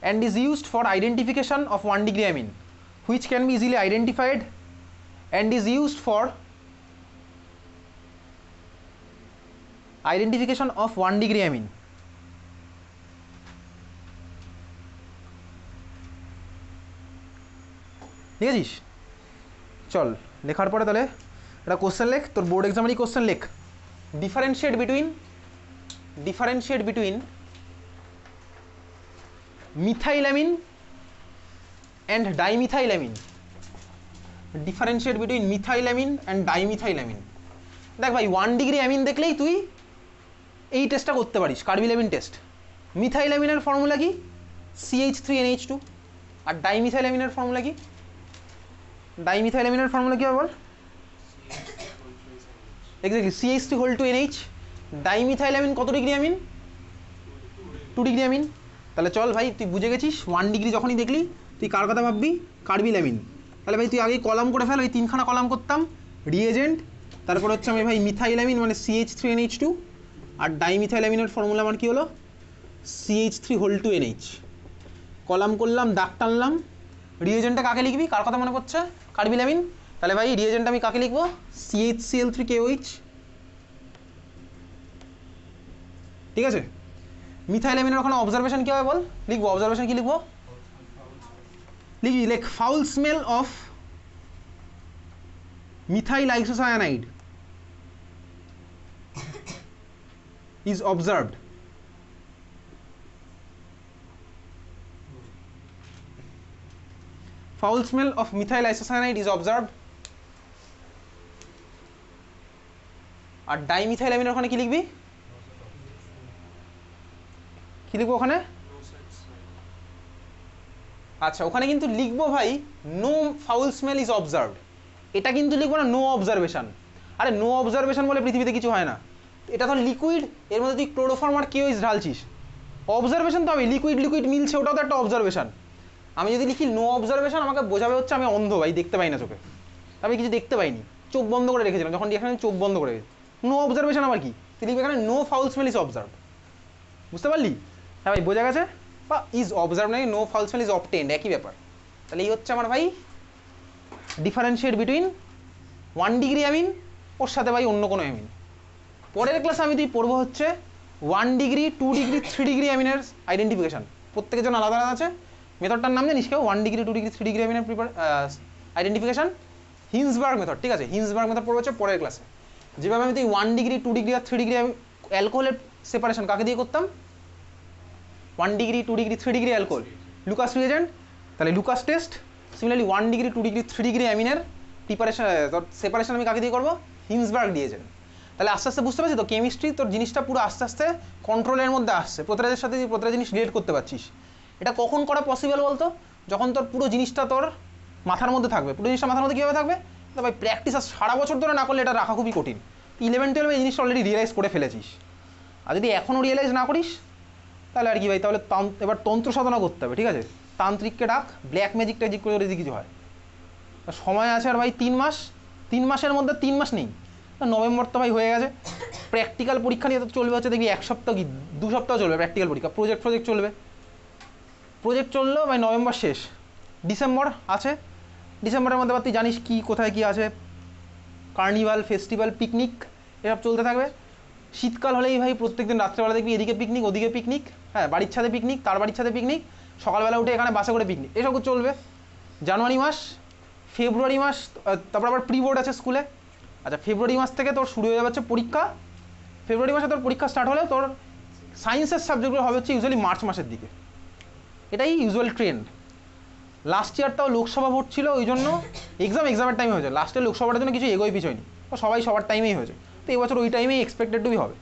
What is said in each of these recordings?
and is used for identification of 1 degree amine, which can be easily identified and is used for identification of 1 degree amine. ঠিক আছিস? চল লেখার পরে তাহলে একটা কোশ্চেন লেখ, তোর বোর্ড এক্সামেরই কোশ্চেন লেখ। Differentiate between methylamine and dimethylamine. Differentiate between methylamine and dimethylamine. দেখ ভাই 1 ডিগ্রি অ্যামিন দেখলেই তুই এই টেস্টটা করতে পারিস, কার্বিলামিন টেস্ট। মিথাইলামিনের ফর্মুলা কি? CH3NH2। আর ডাইমিথাইলামিনের ফর্মুলা কি? ডাইমিথাইলামিনের ফর্মুলা কি হবে বল? Exactly CH3(2NH). ডাইমিথাইলামিন কত ডিগ্রি অ্যামিন? 2 degree amine. তাহলে চল ভাই তুই বুঝে গেছিস 1 ডিগ্রি যখনই দেখলি তুই কার কথা ভাববি? কার্বিলামিন। তাহলে ভাই তুই আগে কলাম করে ফেল, ওই 3খানা কলাম করতাম, রিয়েজেন্ট, তারপর হচ্ছে আমি ভাই মিথাইলামিন মানে CH3NH2, আর ডাইমিথাইলামিনের ফর্মুলা আমার কি হলো? CH3(2NH). কলাম করলাম, দাগ টানলাম। রিয়েজেন্টটা কাকে লিখবি? কার কথা মনে পড়ছে? কার্বিলামিন। তাহলে ভাই রিয়েজেন্ট আমি কাকে লিখবো? CHCl3KOH। ঠিক আছে? মিথাইলামিনের ওখানে অবজারভেশন কি হবে বল? লিখবো অবজারভেশন কি লিখবো? লিখবি, লেখ foul smell of methyl isocyanide is observed. Foul smell of methyl isocyanide is observed. আর ডাইমিথাইলামিনের ওখানে কি লিখবি? কি লিখবো ওখানে? আচ্ছা ওখানে কিন্তু লিখবো ভাই no foul smell is observed. এটা কিন্তু লিখবো না নো অবজারভেশন। আরে নো অবজারভেশন বলে পৃথিবীতে কিছু হয় না। এটা তো লিকুইড, এর মধ্যে তুই ক্লোরোফর্ম আর কেওএইচ ঢালছিস, অবজারভেশন তো হবে। লিকুইড লিকুইড মিলছে, ওটাও তো একটা অবজারভেশন। আমি যদি লিখি নো অবজারভেশন আমাকে বোঝাবে হচ্ছে আমি অন্ধ ভাই, দেখতে পাই না চোখে, আমি কিছু দেখতে পাইনি, চোখ বন্ধ করে রেখেছিলাম যখন এখানে চোখ বন্ধ করে। নো অবজারভেশন আবার কি? তুই লিখবি এখানে no foul smell is observe. বুঝতে পারলি? হ্যাঁ ভাই বোঝা গেছে? বা ইজ অবজার্ভ নাকি no foul smell is obtained, একই ব্যাপার। তাহলে এই হচ্ছে আমার ভাই ডিফারেন্সিয়েট বিটুইন 1 ডিগ্রি অ্যামিন ওর সাথে ভাই অন্য কোনো অ্যামিন। পরের ক্লাসে আমি তুই পড়বো হচ্ছে 1 ডিগ্রি 2 ডিগ্রি 3 ডিগ্রি অ্যামিনের আইডেন্টিফিকেশন। প্রত্যেকের জন্য আলাদা আলাদা আছে। মেথডটার নাম জানিস কেউ? 1 ডিগ্রি 2 ডিগ্রি 3 ডিগ্রি অ্যামিনের আইডেন্টিফিকেশন, হিন্সবার্গ মেথড। ঠিক আছে? হিন্সবার্গ মেথড পড়বো হচ্ছে পরের ক্লাসে। যেভাবে আমি তুই 1 ডিগ্রি 2 ডিগ্রি আর 3 ডিগ্রি অ্যালকোহলের সেপারেশন কাকে দিয়ে করতাম? 1 degree 2 degree 3 degree alcohol, Lucas reagent, তাহলে Lucas test. Similarly 1 degree 2 degree 3 degree অ্যামিনের প্রিপারেশন সেপারেশন আমি কাকে দিয়ে করবো? Hinsberg reagent. তাহলে আস্তে আস্তে বুঝতে পারছিস তো কেমিস্ট্রি তোর জিনিসটা পুরো আস্তে আস্তে কন্ট্রোলের মধ্যে আসছে। প্রতিটার সাথে প্রতিটা জিনিস রিলেট করতে পারছিস। এটা কখন করা পসিবল বলতো? যখন তোর পুরো জিনিসটা তোর মাথার মধ্যে থাকবে। পুরো জিনিসটা মাথার মধ্যে কীভাবে থাকবে? তো ভাই প্র্যাকটিস আর সারা বছর ধরে না করলে এটা রাখা খুবই কঠিন। 11-12 এই জিনিসটা অলরেডি রিয়েলাইজ করে ফেলেছিস, আর যদি এখনও রিয়েলাইজ না করিস তাহলে আর কি ভাই, তাহলে এবার তন্ত্র সাধনা করতে হবে। ঠিক আছে? তান্ত্রিককে ডাক, ব্ল্যাক ম্যাজিক ট্যাজিক করে যদি কিছু হয়। সময় আছে আর ভাই 3 মাস। 3 মাসের মধ্যে 3 মাস নেই, নভেম্বর তো ভাই হয়ে গেছে। প্র্যাকটিক্যাল পরীক্ষা নিয়ে তো চলবে হচ্ছে দেখবি 1 সপ্তাহ কি 2 সপ্তাহ চলবে প্র্যাকটিক্যাল পরীক্ষা। প্রজেক্ট চলবে, প্রজেক্ট চললেও ভাই নভেম্বর শেষ, ডিসেম্বর আছে। ডিসেম্বরের মধ্যে তুই জানিস কি কোথায় কি আছে, কার্নিভাল, ফেস্টিভ্যাল, পিকনিক এসব চলতে থাকবে। শীতকাল হলেই ভাই প্রত্যেকদিন রাত্রেবেলা দেখবি এদিকে পিকনিক ওদিকে পিকনিক, হ্যাঁ বাড়ির ছাদে পিকনিক, তার বাড়ির ছাদে পিকনিক, সকালবেলা উঠে এখানে বাসে করে পিকনিক, এসব চলবে। জানুয়ারি মাস, ফেব্রুয়ারি মাস, তারপর আবার প্রি বোর্ড আছে স্কুলে। আচ্ছা ফেব্রুয়ারি মাস থেকে তোর শুরু হয়ে যাচ্ছে পরীক্ষা। ফেব্রুয়ারি মাসে তোর পরীক্ষা স্টার্ট হলে তোর সায়েন্সের সাবজেক্টগুলো হবে হচ্ছে ইউজুয়ালি মার্চ মাসের দিকে, এটাই ইউজুয়াল ট্রেন্ড। লাস্ট ইয়ারটাও লোকসভা ভোট ছিল, ওই জন্য এক্সামের টাইমে হয়েছে। লাস্টে লোকসভাটার জন্য কিছু এগোই পিছোয়নি, সবাই সবার টাইমেই হয়েছে। তো এবছর ওই টাইমেই এক্সপেক্টেড টু বি হবে।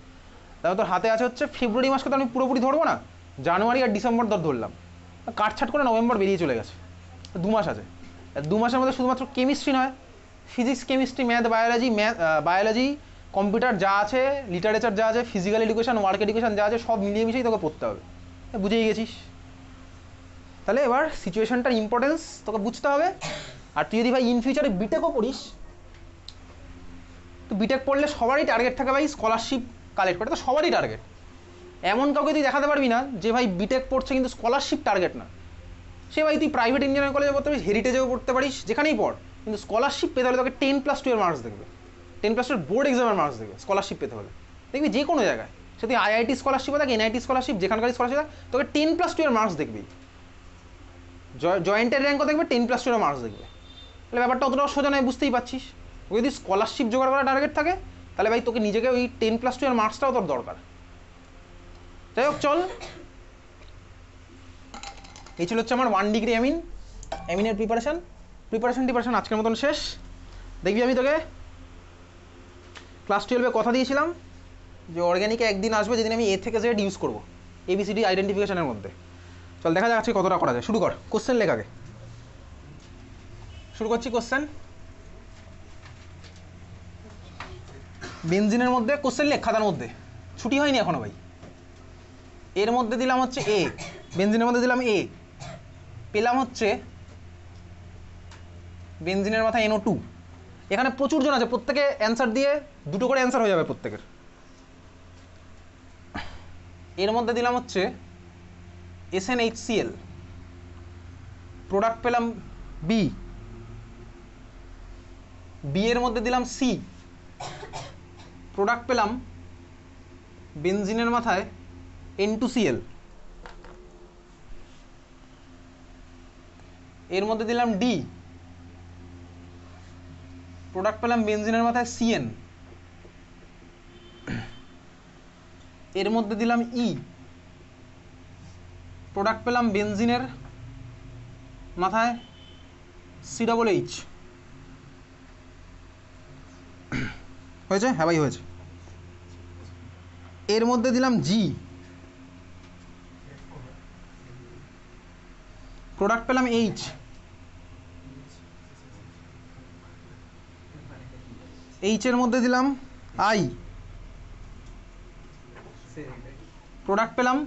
তারপর তোর হাতে আছে হচ্ছে ফেব্রুয়ারি মাসকে তো আমি পুরোপুরি ধরবো না, জানুয়ারি আর ডিসেম্বর ধরলাম, কাটছাট করে নভেম্বর বেরিয়ে চলে গেছে। 2 মাস আছে। 2 মাসের মধ্যে শুধুমাত্র কেমিস্ট্রি নয়, ফিজিক্স, কেমিস্ট্রি, বায়োলজি, কম্পিউটার যা আছে, লিটারেচার যা আছে, ফিজিক্যাল এডুকেশন, ওয়ার্ক এডুকেশন যা আছে, সব মিলিয়ে মিশিয়েই তোকে পড়তে হবে। বুঝেই গেছিস? তাহলে এবার সিচুয়েশনটার ইম্পর্টেন্স তোকে বুঝতে হবে। আর তুই যদি ভাই ইন ফিউচারে বিটেকও পড়িস, তো বিটেক পড়লে সবারই টার্গেট থাকে ভাই স্কলারশিপ কালেক্ট করে, তো সবারই টার্গেট। এমন কাউকে তুই দেখাতে পারবি না যে ভাই বিটেক পড়ছে কিন্তু স্কলারশিপ টার্গেট না, সে ভাই তুই প্রাইভেট ইঞ্জিনিয়ারিং কলেজে পড়তে পারিস, হেরিটেজেও পড়তে পারিস, যেখানেই পড়, কিন্তু স্কলারশিপ পেতে হলে তোকে 10+2 এর মার্কস দেখবে, 10+2 এর বোর্ড এক্সামের মার্কস দেখবে স্কলারশিপ পেতে হলে। দেখবি যে কোনো জায়গায়, সে তুই আইআইটি স্কলারশিপ থাকে, এনআইটি স্কলারশিপ, যেখানকার স্কলারশিপ থাকে, তোকে 10+2 এর মার্কস দেখবি। জয়েন্টের র্যাঙ্কও দেখবে, 10+2 এর মার্কস দেখবে। তাহলে ব্যাপারটা অতটাও সোজা নয়, বুঝতেই পারছিস। ওই যদি স্কলারশিপ জোগাড় করার টার্গেট থাকে তাহলে ভাই তোকে নিজেকে ওই 10+2 এর মার্কসটাও তোর দরকার। যাই হোক চল, এই ছিল হচ্ছে আমার 1 ডিগ্রি এমিনের প্রিপারেশন আজকের মতন শেষ। দেখবি আমি তোকে ক্লাস 12-এ কথা দিয়েছিলাম যে অর্গ্যানিকে একদিন আসবে যেদিন আমি এ থেকে জেড ইউজ করবো এবিসিডি আইডেন্টিফিকেশনের মধ্যে। চল দেখা যাক আজকে কতটা করা যায়। শুরু কর, কোশ্চেন লেখ আগে। শুরু করছি কোশ্চেন। বেনজিনের মধ্যে কোশ্চেন লেখ খাতার মধ্যে, ছুটি হয়নি এখনো ভাই। এর মধ্যে দিলাম হচ্ছে এ, বেনজিনের মধ্যে দিলাম এ, পেলাম হচ্ছে বেনজিনের মাথায় NO2। এখানে প্রচুর জন আছে, প্রত্যেকে অ্যান্সার দিয়ে 2টো করে অ্যান্সার হয়ে যাবে প্রত্যেকের। এর মধ্যে দিলাম হচ্ছে SnHCl, প্রোডাক্ট পেলাম বি, বি এর মধ্যে দিলাম সি, প্রোডাক্ট পেলাম বেনজিনের মাথায় N2Cl, এর মধ্যে দিলাম ডি, প্রোডাক্ট পেলাম বেনজিনের মাথায় CN, এর মধ্যে দিলাম ই, প্রোডাক্ট পেলাম বেনজিনের মাথায় COOH। হয়েছে? হ্যাঁ ভাই হয়েছে। এর মধ্যে দিলাম জি, প্রোডাক্ট পেলাম এইচ, এইচ এর মধ্যে দিলাম আই, প্রোডাক্ট পেলাম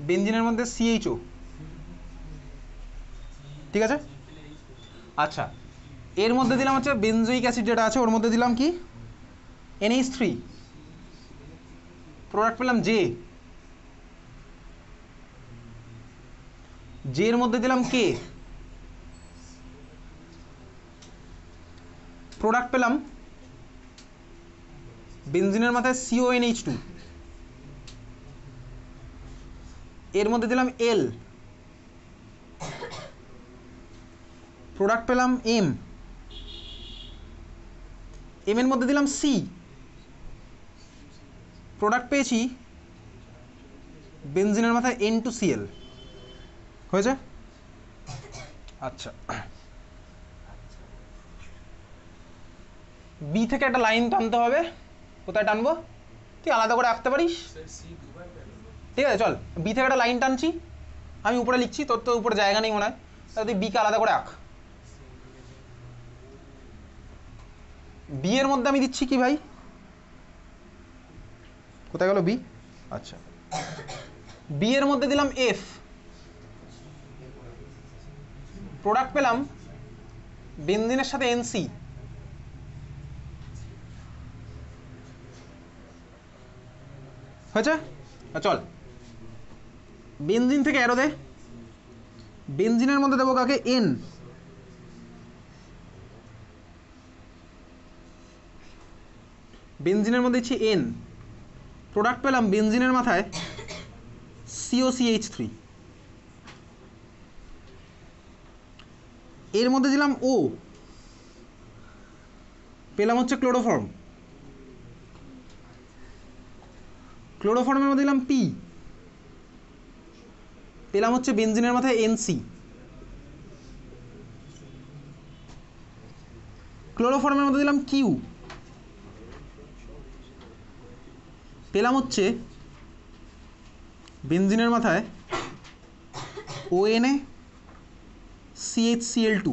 বেনজিনের মধ্যে CHO। ঠিক আছে? আচ্ছা, এর মধ্যে দিলাম হচ্ছে বেনজোইক অ্যাসিড যেটা আছে ওর মধ্যে দিলাম কি NH3, প্রোডাক্ট পেলাম জে, জে এর মধ্যে দিলাম কে, প্রোডাক্ট পেলাম বেনজিনের মাথায় CONH2, এর মধ্যে দিলাম এল, প্রোডাক্ট পেলাম এম, এম এর মধ্যে দিলাম সি, প্রোডাক্ট পেয়েছি বেনজিনের মাথায় N2Cl। হয়েছে? আচ্ছা, বি থেকে একটা লাইন টানতে হবে। কোথায় টানবো? তুই আলাদা করে আঁকতে পারিস। ঠিক আছে, চল বি থেকে একটা লাইন টানছি, আমি উপরে লিখছি, তোর তো উপরে জায়গা নেই মনে হয়, তাহলে তুই বিকে আলাদা করে আঁক। বি এর মধ্যে আমি দিচ্ছি কি ভাই, কোথায় গেল বি? আচ্ছা, বি এর মধ্যে দিলাম এফ, প্রোডাক্ট পেলাম বেনজিনের সাথে NC, হয়েছে? চল বেনজিন থেকে অ্যারো দে, বেনজিনের মধ্যে দেবো কাকে? N, বেনজিনের মধ্যে দিচ্ছি N, প্রোডাক্ট পেলাম বেনজিনের মাথায় COCH3, এর মধ্যে দিলাম O, পেলাম হচ্ছে ক্লোরোফর্ম, ক্লোরোফর্মের মধ্যে দিলাম P, পেলাম হচ্ছে বেনজিনের মাথায় NC, ক্লোরোফর্মের মধ্যে দিলাম Q, পেলাম হচ্ছে বেনজিনের মাথায় ONA CHCl2,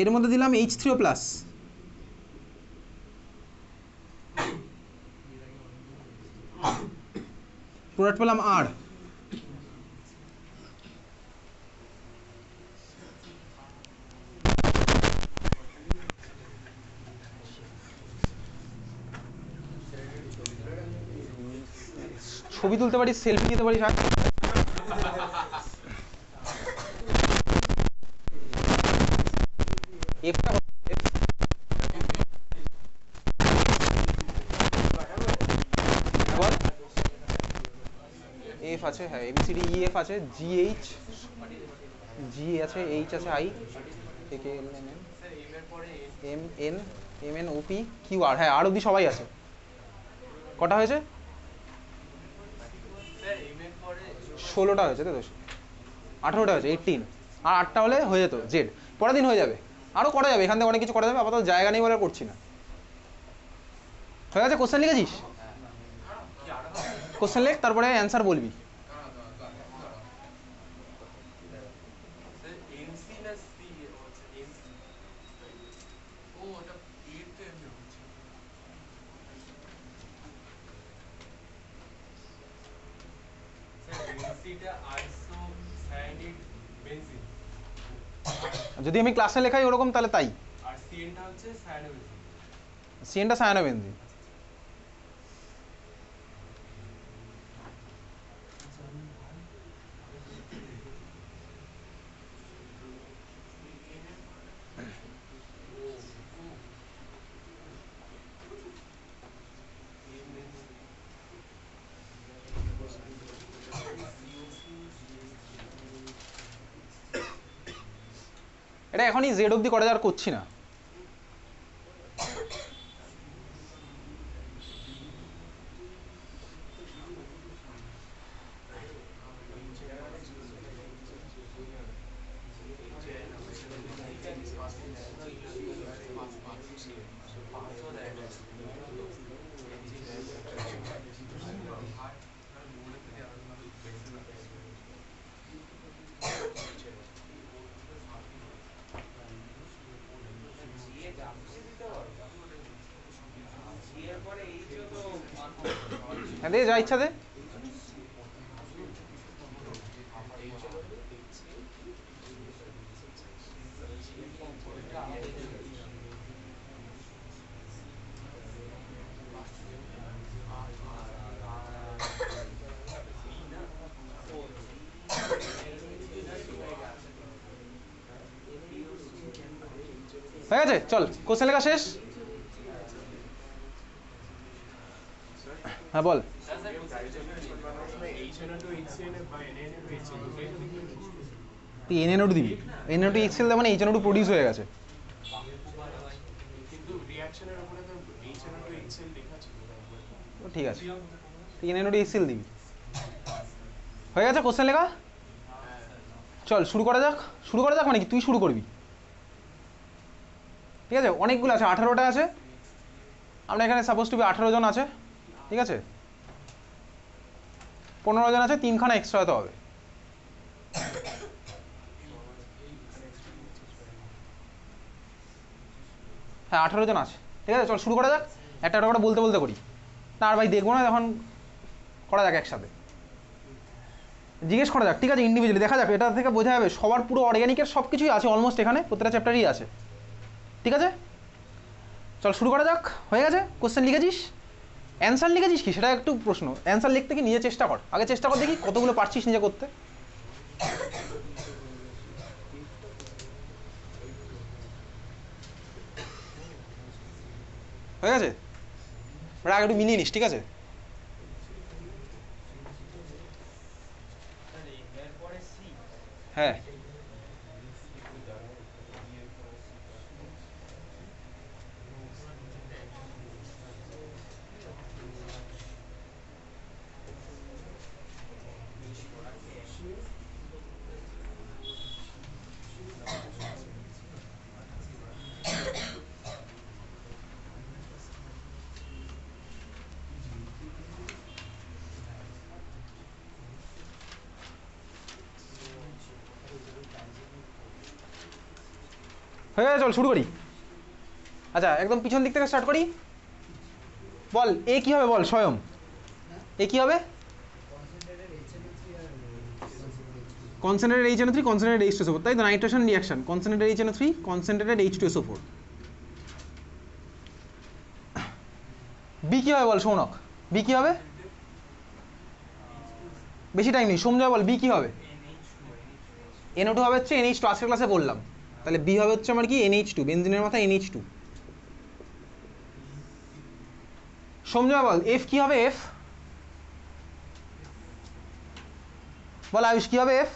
এর মধ্যে দিলাম H3O+, প্রোডাক্ট পেলাম R, ছবি তুলতে পারিস, সেলফি নিতে পারিস। এফটা বল। এফ আছে, হ্যাঁ এবিসিডি ই এফ আছে, জি এইচ, জি আছে, এইচ আছে, I, K K L M N, M N, M N, O P, Q R, হ্যাঁ আর অব্দি সবাই আছে। কটা হয়েছে? 16টা হয়েছে, তাই তো? 18টা হয়েছে, 18, আর 8টা হলে হয়ে যেত জেড। পরের দিন হয়ে যাবে, আরও করা যাবে, এখান থেকে অনেক কিছু করা যাবে, আপাতত জায়গা নেই বলে করছি না। হয়ে গেছে? কোশ্চেন লিখেছিস? কোশ্চেন লেখ, তারপরে অ্যান্সার বলবি। যদি আমি ক্লাসে লেখাই ওরকম তাহলে তাই। আর সিএনটা হচ্ছে সায়ানোবেনজিন। সিএনটা সায়ানোবেনজিন। এটা এখনই জেড অব্দি করা যাওয়ার করছি না। হ্যাঁ দে, যা ইচ্ছা দে। হয়ে গেছে, চল কোশ্চেন লেখা শেষ। হ্যাঁ বল। তুই এনএনও দিবি, এনএনও এইচসিএল দেবো না, এইচএনও প্রডিউস হয়ে গেছে। ঠিক আছে, তুই এনএনও এইচসিএল দিবি। হয়ে গেছে কোশ্চেন লেখা। চল শুরু করা যাক। শুরু করা যাক মানে কি, তুই শুরু করবি। ঠিক আছে, অনেকগুলো আছে, 18টা আছে। আমরা এখানে সাপোজ টু বি 18 জন আছে, ঠিক আছে? 15 জন আছে, 3খানা এক্সট্রা হতে হবে। হ্যাঁ 18 জন আছে, ঠিক আছে? চল শুরু করা যাক, একটা একটা করে বলতে বলতে করি। না আর ভাই দেখবো না, তখন করা যাক একসাথে। জিজ্ঞেস করা যাক, ঠিক আছে? ইন্ডিভিজুয়ালি দেখা যাক, এটা থেকে বোঝা যাবে সবার পুরো অর্গ্যানিকের সব কিছুই আছে অলমোস্ট, এখানে প্রত্যেকটা চ্যাপ্টারই আছে। ঠিক আছে, চল শুরু করা যাক। হয়ে গেছে? কোশ্চেন লিখেছিস? অ্যান্সার লিখেছিস কি সেটা একটু প্রশ্ন। অ্যান্সার লিখতে কি নিজে চেষ্টা কর, আগে চেষ্টা কর দেখি কতগুলো পারছিস নিজে করতে। হয়ে গেছে? আগে একটু মিলিয়ে নিস, ঠিক আছে? হ্যাঁ হয়ে গেছে, চল শুরু করি। আচ্ছা একদম পিছন দিক থেকে স্টার্ট করি। বল এ কি হবে, বল স্বয়ং। এ কি হবে? কনসেন্ট্রেটেড HNO3, কনসেন্ট্রেটেড H2SO4, তাই তো? Nitration reaction, concentrated HNO3, concentrated H2SO4। B কি হবে বল সৌনক, বি কি হবে? বেশি টাইম নেই, সঞ্জয় বল বি কি হবে? NO2 হবে হচ্ছে NH2, আজকের ক্লাসে বললাম। তাহলে বি হবে হচ্ছে আমার কি NH2, বেনজিনের মাথায় NH2। সঞ্জয় বল এফ কি হবে? এফ বল আয়ুষ কি হবে? এফ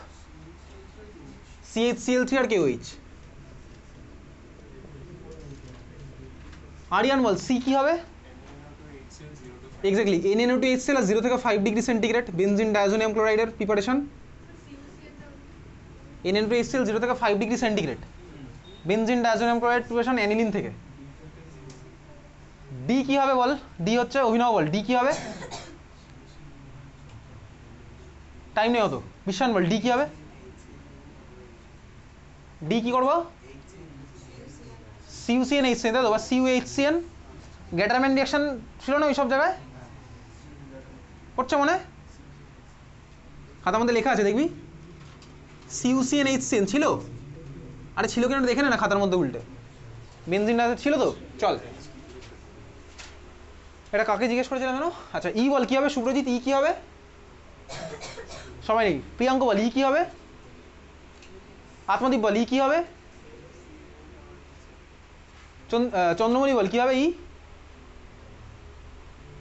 CH CL3 আর KOH। আরিয়ান বল সি কি হবে? এক্স্যাক্টলি NaNO2 HCl আর 0 থেকে 5 ডিগ্রি সেন্টিগ্রেড বেনজিন ডায়াজোনিয়াম ক্লোরাইডের প্রিপারেশন। NaNO2 HCl 0 থেকে 5 degree centigrade benzene diazonium chloride preparation aniline থেকে। ডি কি হবে বল? ডি হচ্ছে অভিনব বল ডি কি হবে? টাইম নেই অত, বিশ্বান বল ডি কি হবে? ডি কি করবো? CuCN HCN তাই তো, বা CuHCN গ্যাটারম্যান রিঅ্যাকশন ছিল না ওই সব জায়গায়? করছে মনে? খাতার মধ্যে লেখা আছে দেখবি, CuCN HCN ছিল। আরে ছিল কিনা দেখে না খাতার মধ্যে উল্টে, বেনজিন ছিল তো। চল, এটা কাকে জিজ্ঞেস করেছিলাম জানো? আচ্ছা ই বল কি হবে? সুব্রজিৎ ই কি হবে? সবাই নেই। প্রিয়াঙ্ক বল ই কি হবে? আত্মদীপ বল ই কি হবে? চন্দ্রমণি বল কি হবে ই?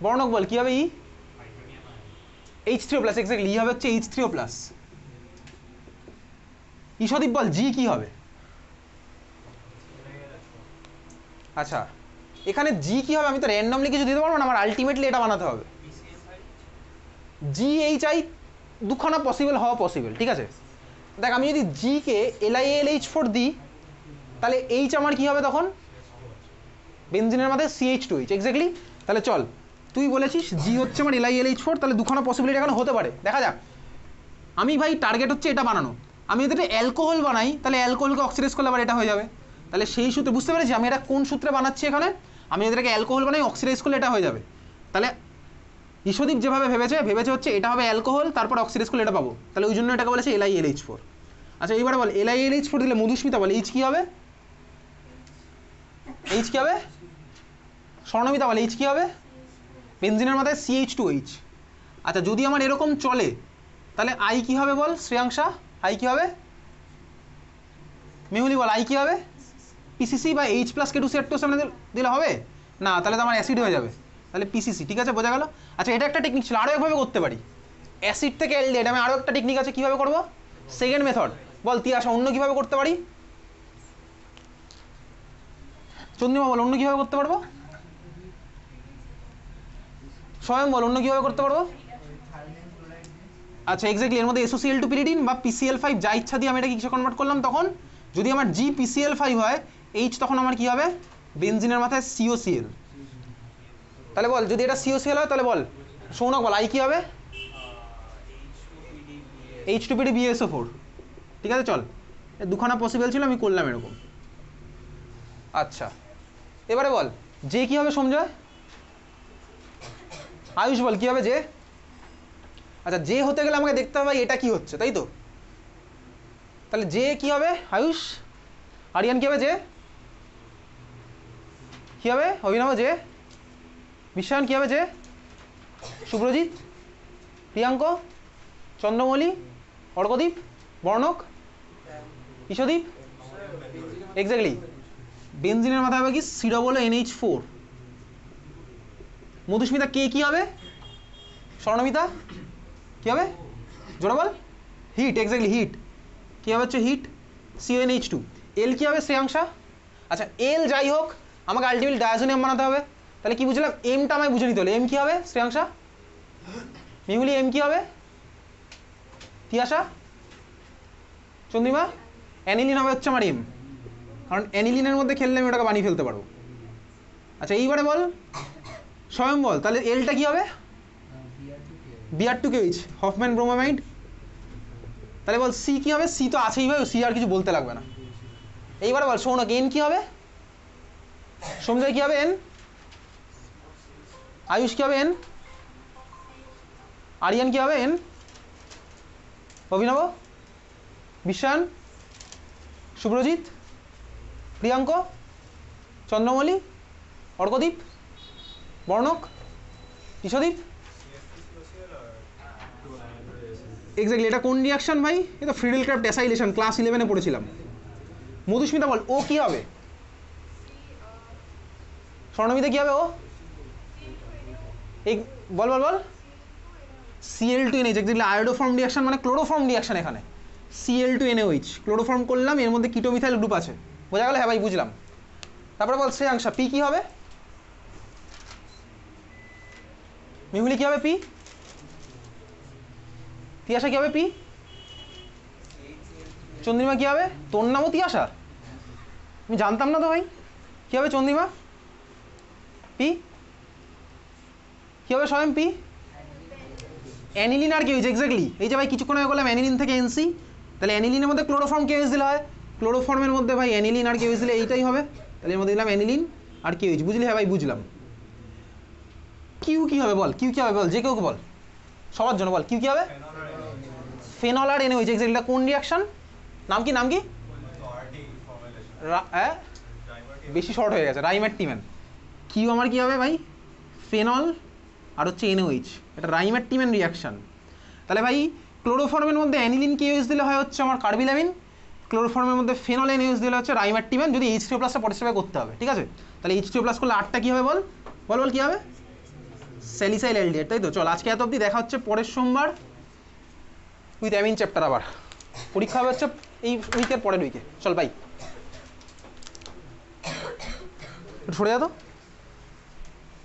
বর্ণক বল কি হবে ই? H3O+, এক্স্যাক্টলি ই হবে হচ্ছে H3O+। ঈশদীপ বল জি কি হবে? আচ্ছা এখানে জি কি হবে আমি তো র্যান্ডমলি কিছু দিতে পারবো না, আমার আলটিমেটলি এটা বানাতে হবে। GHI দুখানা পসিবল হওয়া পসিবল, ঠিক আছে? দেখ আমি যদি জি কে LiAlH4 দিই তাহলে এইচ আমার কি হবে তখন? বেনজিনের মধ্যে CH2H, এক্স্যাক্টলি। তাহলে চল, তুই বলেছিস জি হচ্ছে আমার LiAlH4, তাহলে দুখানা পসিবিলিটি এখানে হতে পারে, দেখা যাক। আমি ভাই টার্গেট হচ্ছে এটা বানানো। আমি যদি এটা অ্যালকোহল বানাই তাহলে অ্যালকোহলকে অক্সিডাইজ করলে আবার এটা হয়ে যাবে। তাহলে সেই সূত্রে বুঝতে পেরেছি আমি এটা কোন সূত্রে বানাচ্ছি এখানে। আমি যদি এটাকে অ্যালকোহল বানাই অক্সিডাইজ করলে এটা হয়ে যাবে। তাহলে ঈশদীপ যেভাবে ভেবেছে হচ্ছে এটা হবে অ্যালকোহল, তারপর অক্সিডাইজ করলে এটা পাবো, তাহলে ওই জন্য এটাকে বলেছে LiAlH4। আচ্ছা এইবারে বল LiAlH4 দিলে মধুস্মিতা বল এইচ কি হবে? এইচ কি হবে? স্বর্ণমিতা বল এইচ কি হবে? বেনজিনের মাথায় CH2H। আচ্ছা যদি আমার এরকম চলে তাহলে আই কি হবে বল? শ্রেয়াংশা আই কি হবে? মেহুলি বল আই কি হবে? PCC বা H+K2CR2 দিলে হবে না, তাহলে তো আমার অ্যাসিড হয়ে যাবে, তাহলে PCC। ঠিক আছে, বোঝা গেল? আচ্ছা এটা একটা টেকনিক ছিল, আরও একভাবে করতে পারি অ্যাসিড থেকে অ্যালডিহাইড। আমি আরও একটা টেকনিক আছে, কীভাবে করবো? সেকেন্ড মেথড বল তুই আসা, অন্য কীভাবে করতে পারি? চন্দ্রিমা বল অন্য কীভাবে করতে পারবো? স্বয়ং বল অন্য কীভাবে করতে পারবো? আচ্ছা এক্স্যাক্টলি এর মধ্যে SOCl2 পিরিডিন বা PCl5 যা ইচ্ছা দিয়ে আমি এটাকে কিসে কনভার্ট করলাম, তখন যদি আমার G PCl5 হয় H তখন আমার কি হবে? বেনজিনের মাথায় COCl। তাহলে বল যদি এটা COCl হয় তাহলে বল সৌনক বল আই কি হবে? H2PD BSO4। ঠিক আছে চল, দুখানা পসিবল ছিল আমি করলাম এরকম। আচ্ছা এবারে বল জে কি হবে সঞ্জয়? আয়ুষ বল কি হবে জে? আচ্ছা জে হতে গেলে আমাকে দেখতে হবে এটা কি হচ্ছে, তাই তো? তাহলে জে কি হবে আয়ুষ? আরিয়ান কি হবে জে? কি হবে অভিনব জে? বিশ্বায়ন কি হবে জে? সুব্রজিৎ, প্রিয়াঙ্ক, চন্দ্রমৌলি, অর্কদীপ, বর্ণক, ঈশদীপ, এক্স্যাক্টলি বেনজিনের মাথায় হবে কি COONH4। মধুস্মিতা কে কি হবে? স্বর্ণমিতা কি হবে? জোড়া বল হিট, এক্স্যাক্টলি হিট কি হবে হচ্ছে হিট CONH2। এল কি হবে শ্রেয়াংশা? আচ্ছা এল যাই হোক আমাকে আলটিমেটলি ডায়াজোনিয়াম বানাতে হবে, তাহলে কি বুঝলাম? এমটা আমায় বুঝে নিতে হলে এম কি হবে শ্রেয়াংশা? মিহুলি এম কি হবে? তিয়াশা, চন্দ্রিমা অ্যানিলিন হবে হচ্ছে আমার এম, কারণ অ্যানিলিনের মধ্যে খেললে আমি ওটাকে বানিয়ে ফেলতে পারবো। আচ্ছা এইবারে বল স্বয়ং বল তাহলে এলটা কি হবে? Br2KH Hofmann ব্রোমামাইড। তাহলে বল সি কি হবে? সি তো আছেই ভাই, সি আর কিছু বলতে লাগবে না। এইবারে বল সৌনক এন কি হবে? সঞ্জয় কি হবে এন? আয়ুষ কি হবে এন? আরিয়ান কি হবে এন? অভিনব, বিশ্বায়ন, সুব্রজিৎ, প্রিয়াঙ্ক, চন্দ্রমৌলি, অর্কদীপ, বর্ণক, ঈশদীপ। এক্স্যাক্টলি, এটা কোন রিয়াকশন ভাই? এটা ফ্রিডেল ক্রাফট অ্যাসাইলেশন, ক্লাস 11-এ পড়েছিলাম। মধুস্মিতা বল, ও কি হবে? স্বর্ণমিতা কি হবে ও? এই বল বল বল। Cl2NH, এক্স্যাক্টলি আয়োডোফর্ম রিয়াকশন মানে ক্লোরোফর্ম রিয়াকশন। এখানে Cl2NaOH ক্লোরোফর্ম করলাম, এর মধ্যে কিটোমিথাইল গ্রুপ আছে। বোঝা গেল? হ্যাঁ ভাই বুঝলাম। তারপরে বল শ্রেয়াংশা, পি কি হবে? মিহুলি কি হবে পি? তিয়াশা কি হবে পি? চন্দ্রিমা কি হবে? তোর নামও তিয়াশা? আমি জানতাম না তো ভাই। কি হবে চন্দ্রিমা? পি কি হবে স্বয়ং? পি অ্যানিলিন আর কেউজ, এক্স্যাক্টলি। এই যে ভাই কিছুক্ষণ আগে বললাম অ্যানিলিন থেকে এনসি, তাহলে অ্যানিলিনের মধ্যে ক্লোরোফর্ম কেউজ দিলে হয়, ক্লোরোফর্মের মধ্যে ভাই অ্যানিলিন আর কেউজ দিলে এইটাই হবে। তাহলে এর মধ্যে দিলাম অ্যানিলিন আর কেউজ। বুঝলি? হ্যাঁ ভাই বুঝলাম। কিউ কি হবে বল? কিউ কি হবে বল? যে কেউ বল, সবার জন্য বল। কিউ কি হবে? ফেনল আর এনওএইচ, এক্স্যাক্টলি। এটা কোন রিয়াকশন? নাম কি? নাম কি? বেশি শর্ট হয়ে গেছে, রাইম্যাট্টিমেন। কিউ আমার কি হবে ভাই? ফেনল আর হচ্ছে এনওএইচ, এটা রাইম্যাট্টিমেন রিয়াকশন। তাহলে ভাই ক্লোরোফর্মের মধ্যে অ্যানিলিন কেউজ দিলে হয় হচ্ছে আমার কার্বিলামিন, ক্লোরোফর্মের মধ্যে ফেনল এনওএইচ দিলে হচ্ছে রাইম্যাট্টিমেন, যদি H3+ পার্টিসিপেট করতে হবে। ঠিক আছে? তাহলে H3+ করলে আটটা কি হবে বল? বল বল কি হবে? স্যালিসাইল অ্যালডিহাইড, তাই তো? চল আজকে এত অবধি, দেখা হচ্ছে পরের সোমবার উইথ অ্যামিন চ্যাপ্টার। আবার পরীক্ষা হবে হচ্ছে এই উইকের পরের উইকে। চল বাই। সরে যা তো।